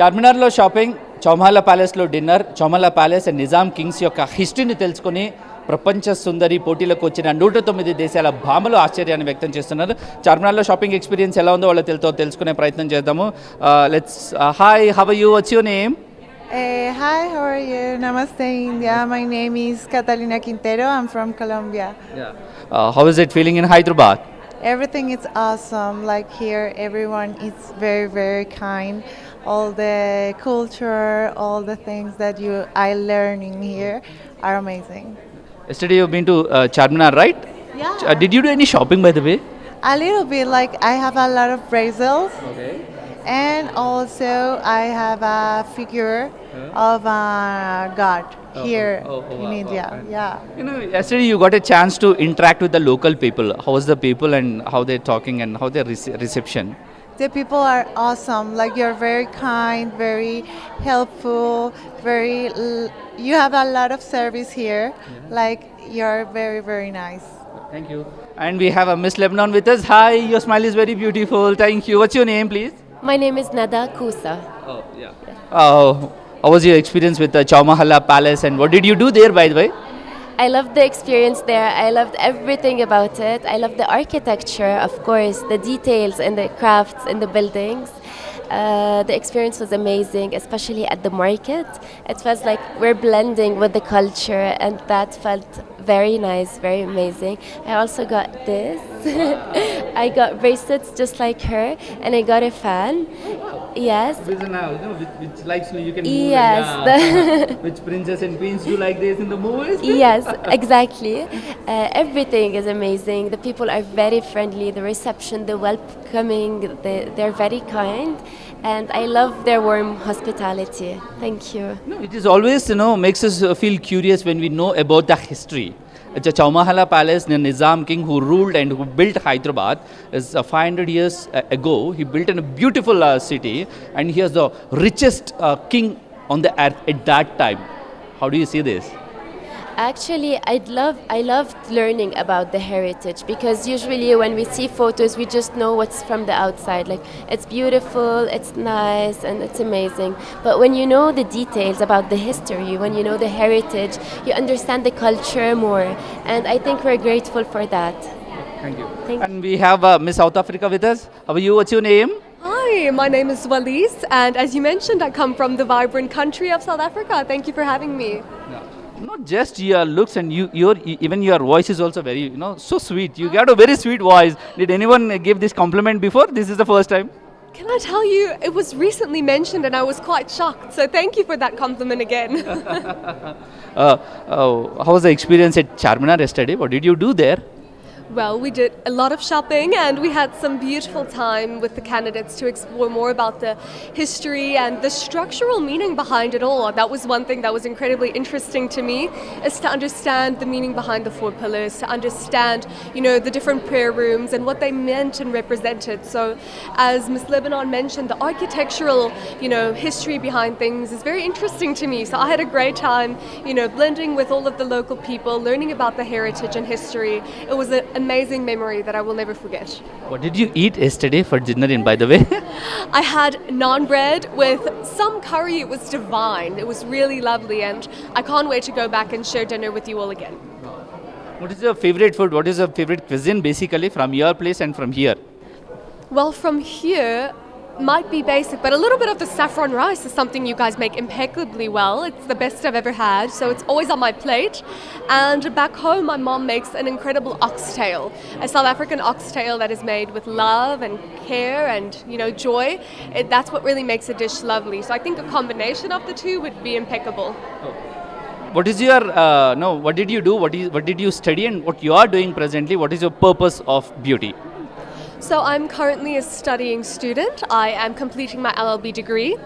చార్మినార్లో shopping, Chowmahalla ప్యాలెస్లో dinner, Chowmahalla palace and Nizam Kings యొక్క హిస్టరీని తెలుసుకొని ప్రపంచ సుందరి పోటీలకు వచ్చిన 109 దేశాల భామలు ఆశ్చర్యాన్ని వ్యక్తం చేస్తున్నారు. చార్మినార్లో షాపింగ్ ఎక్స్పీరియన్స్ ఎలా ఉందో వాళ్ళతో తెలుసుకునే ప్రయత్నం చేద్దాము. Let's hi, how are you, what's your name? Hi, how are you? Namaste, India. My name is Catalina Quintero. I'm from Colombia. How is it feeling in Hyderabad? Everything is awesome. Like here, everyone is very, very kind. All the culture, all the things that I learning here are amazing. Yesterday you've been to Charminar, right? Yeah. Did you do any shopping, by the way? A little bit. Like I have a lot of bracelets, Okay. and also I have a figure of a god here in wow, India. wow. Yeah. You know, yesterday you got a chance to interact with the local people. How was the people and how they're talking and how their reception? The people are awesome. Like you're very kind, very helpful, you have a lot of service here. Like you're very, very nice. Thank you. And we have a Miss Lebanon with us. Hi, your smile is very beautiful. Thank you. What's your name, please? My name is Nada Kusa. Oh, yeah. How was your experience with the Chowmahalla Palace and what did you do there, by the way? I loved the experience there. I loved everything about it. I loved the architecture, of course, the details and the crafts in the buildings. The experience was amazing, especially at the market. It felt like we're blending with the culture, and that felt very nice, very amazing. I also got this. I got bracelets just like her, and I got a fan. Yes. Which likes you can move. Yes. Which princess and queens do like this in the movies? Yes, exactly. Everything is amazing. The people are very friendly. The reception, the welcoming, they're very kind, and I love their warm hospitality. Thank you. No, it is always, makes us feel curious when we know about the history. The Chowmahalla Palace, the Nizam king who ruled and who built Hyderabad is 500 years ago. He built in a beautiful city, and he is the richest king on the earth at that time. How do you see this? Actually, I loved learning about the heritage, because usually when we see photos, we just know what's from the outside. Like, it's beautiful, it's nice, and it's amazing. But when you know the details about the history, when you know the heritage, you understand the culture more. And I think we're grateful for that. Thank you. Thank And we have Miss South Africa with us. How are you? What's your name? Hi, my name is Walise, and as you mentioned, I come from the vibrant country of South Africa. Thank you for having me. Not just your looks and even your voice is also very, so sweet. You got a very sweet voice. Did anyone give this compliment before? This is the first time. Can I tell you, it was recently mentioned and I was quite shocked, so thank you for that compliment again. How was the experience at Charminar yesterday? What did you do there? Well, we did a lot of shopping and we had some beautiful time with the candidates to explore more about the history and the structural meaning behind it all. That was one thing that was incredibly interesting to me, is to understand the meaning behind the 4 pillars, to understand, the different prayer rooms and what they meant and represented. So, as Ms. Lebanon mentioned, the architectural, history behind things is very interesting to me. So I had a great time, blending with all of the local people, learning about the heritage and history. It was an amazing memory that I will never forget. What did you eat yesterday for dinner, by the way? I had naan bread with some curry. It was divine. It was really lovely, and I can't wait to go back and share dinner with you all again. What is your favorite food? What is your favorite cuisine basically from your place and from here? Well, from here might be basic, but a little bit of the saffron rice is something you guys make impeccably well. It's the best I've ever had, so it's always on my plate. And back home, my mom makes an incredible oxtail, a South African oxtail that is made with love and care and, joy. That's what really makes a dish lovely. So I think a combination of the two would be impeccable. What is your, what did you do? What did you study and what you are doing presently? What is your purpose of beauty? So I'm currently a studying student. I am completing my LLB degree.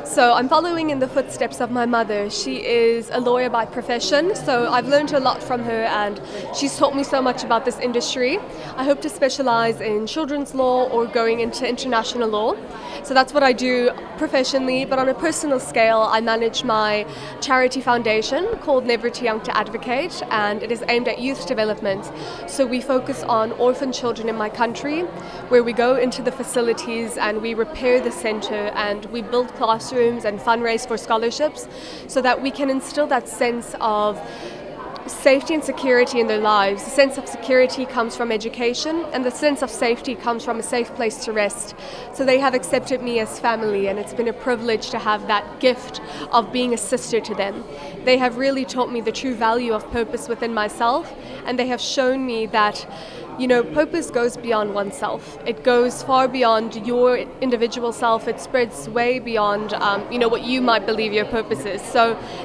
So I'm following in the footsteps of my mother. She is a lawyer by profession, so I've learned a lot from her and she's taught me so much about this industry. I hope to specialize in children's law or going into international law. So that's what I do professionally, but on a personal scale, I manage my charity foundation called Never Too Young to Advocate, and it is aimed at youth development. So we focus on orphan children in my country, where we go into the facilities and we repair the center and we build classrooms classrooms and fundraise for scholarships so that we can instill that sense of safety and security in their lives. The sense of security comes from education, and the sense of safety comes from a safe place to rest. So they have accepted me as family, and it's been a privilege to have that gift of being a sister to them. They have really taught me the true value of purpose within myself, and they have shown me that purpose goes beyond oneself. It goes far beyond your individual self. It spreads way beyond, what you might believe your purpose is. So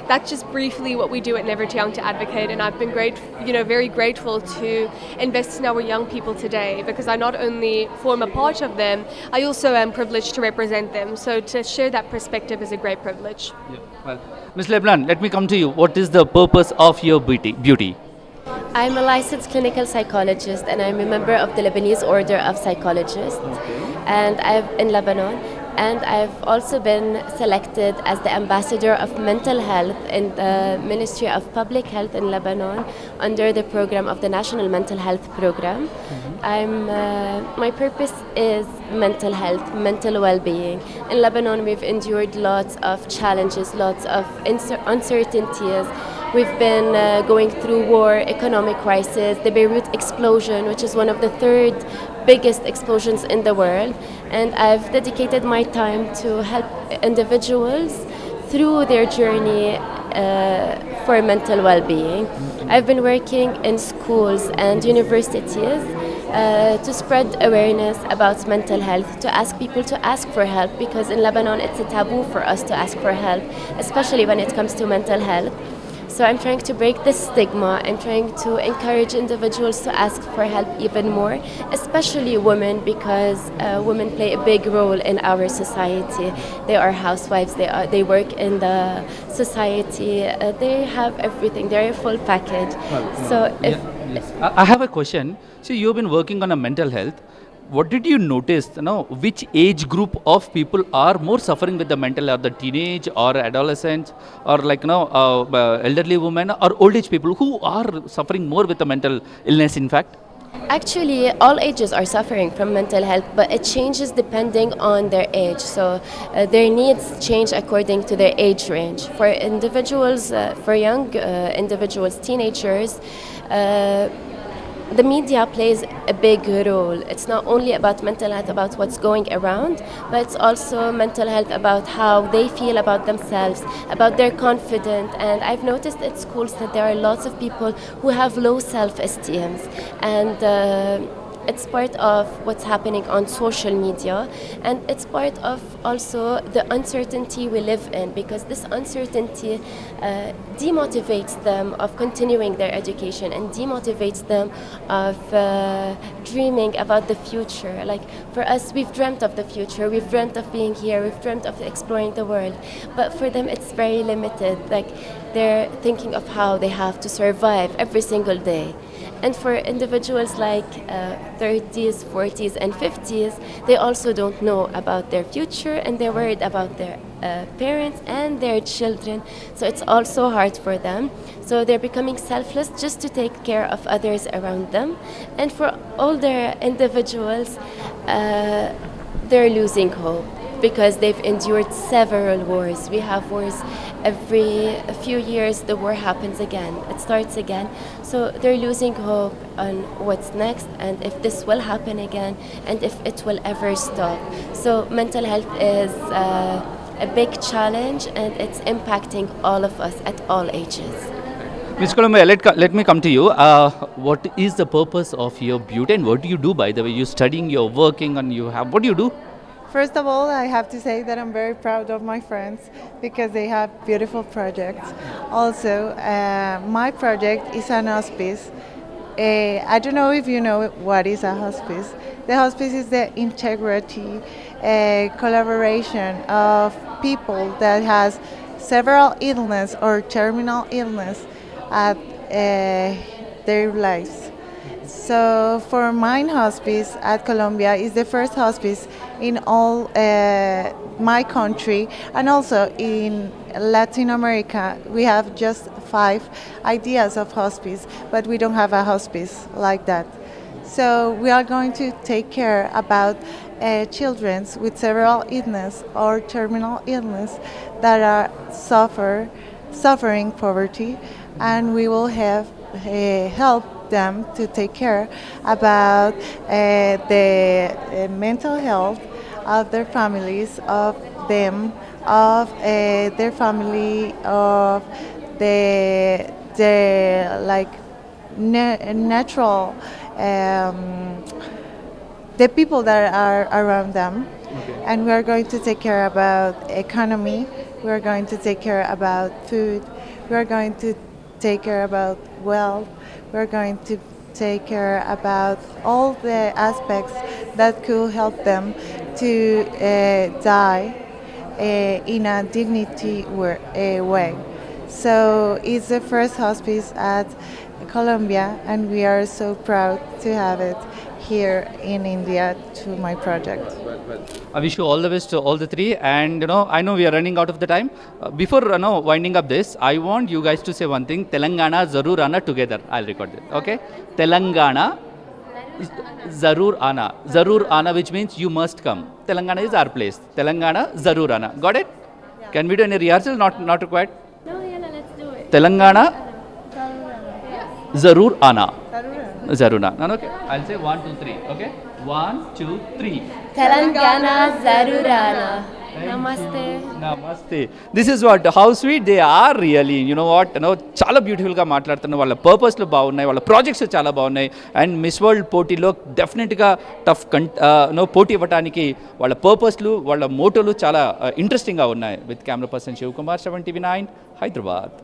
that's just briefly what we do at Never Too Young to Advocate. And I've been very grateful to invest in our young people today, because I not only form a part of them, I also am privileged to represent them. So to share that perspective is a great privilege. Yeah. Well, Ms. Leblanc, let me come to you. What is the purpose of your beauty? I'm a licensed clinical psychologist, and I'm a member of the Lebanese Order of Psychologists, and I'm in Lebanon. And I've also been selected as the ambassador of mental health in the Ministry of Public Health in Lebanon under the program of the National Mental Health Program. My purpose is mental health, mental well-being. In Lebanon, we've endured lots of challenges, lots of uncertainties. We've been going through war, economic crisis, the Beirut explosion, which is one of the third biggest explosions in the world. And I've dedicated my time to help individuals through their journey for mental well-being. I've been working in schools and universities to spread awareness about mental health, to ask people to ask for help, because in Lebanon it's a taboo for us to ask for help, especially when it comes to mental health. So I'm trying to break this stigma. I'm trying to encourage individuals to ask for help even more, especially women, because women play a big role in our society. They are housewives, they work in the society, they have everything, they're a full package. I have a question. So you've been working on a mental health. What did you notice, which age group of people are more suffering with the mental health, the teenage or adolescents, or elderly women or old age people who are suffering more with the mental illness, in fact? Actually, all ages are suffering from mental health, but it changes depending on their age. So their needs change according to their age range. For individuals, for young individuals, teenagers, the media plays a big role. It's not only about mental health, about what's going around, but it's also mental health about how they feel about themselves, about their confidence. And I've noticed at schools that there are lots of people who have low self-esteem, and it's part of what's happening on social media, and it's part of also the uncertainty we live in, because this uncertainty demotivates them of continuing their education and demotivates them of dreaming about the future. Like for us, we've dreamt of the future, we've dreamt of being here, we've dreamt of exploring the world, but for them it's very limited. Like they're thinking of how they have to survive every single day. And for individuals like 30s, 40s, and 50s, they also don't know about their future, and they're worried about their parents and their children. So it's also hard for them. So they're becoming selfless just to take care of others around them. And for older individuals, they're losing hope, because they've endured several wars. We have wars every few years. The war happens again, it starts again. So they're losing hope on what's next, and if this will happen again, and if it will ever stop. So mental health is a big challenge, and it's impacting all of us at all ages. Ms. Colombo, let me come to you. What is the purpose of your beauty, and what do you do, by the way? You're studying, you're working, and what do you do? First of all, I have to say that I'm very proud of my friends because they have beautiful projects. Also, my project is an hospice. I don't know if you know what is a hospice. The hospice is the integrity, collaboration of people that has several illness or terminal illness at their lives. So for mine hospice at Colombia is the first hospice in all my country, and also in Latin America. We have just 5 ideas of hospice, but we don't have a hospice like that. So we are going to take care about children with several illness or terminal illness that are suffering poverty, and we will have help them to take care about the mental health of their families, of them, of their family, of the like natural the people that are around them. And we are going to take care about economy, we are going to take care about food, we are going to take care about wealth, we are going to take care about all the aspects that could help them to die in a dignity way. So it's the first hospice at Colombia, and we are so proud to have it here in India to my project. I wish you all the best to all the three, and I know we are running out of the time. Before winding up this, I want you guys to say one thing: Telangana Zarur Ana together. I'll record it. Okay? Telangana Zarur Ana, which means you must come. Telangana is our place. Telangana Zarur Ana. Got it? Can we do any rehearsal? Not required. No, yeah, let's do it. Telangana Zarur Ana. Zaruna. No, okay. I'll say 1, 2, 3. Okay? 1, 2, 3. Telangana Zarurana. Namaste. Namaste. This is what, how sweet they are really. You know what? చాలా బ్యూటిఫుల్గా మాట్లాడుతున్నారు. వాళ్ళ పర్పస్లు బాగున్నాయి, వాళ్ళ projects చాలా బాగున్నాయి. And miss world పోటీలో డెఫినెట్గా టఫ్ పోటీ ఇవ్వడానికి వాళ్ళ పర్పస్లు, వాళ్ళ మోటోలు చాలా ఇంట్రెస్టింగ్గా ఉన్నాయి. With camera person Shivakumar, 7 TV9 Hyderabad.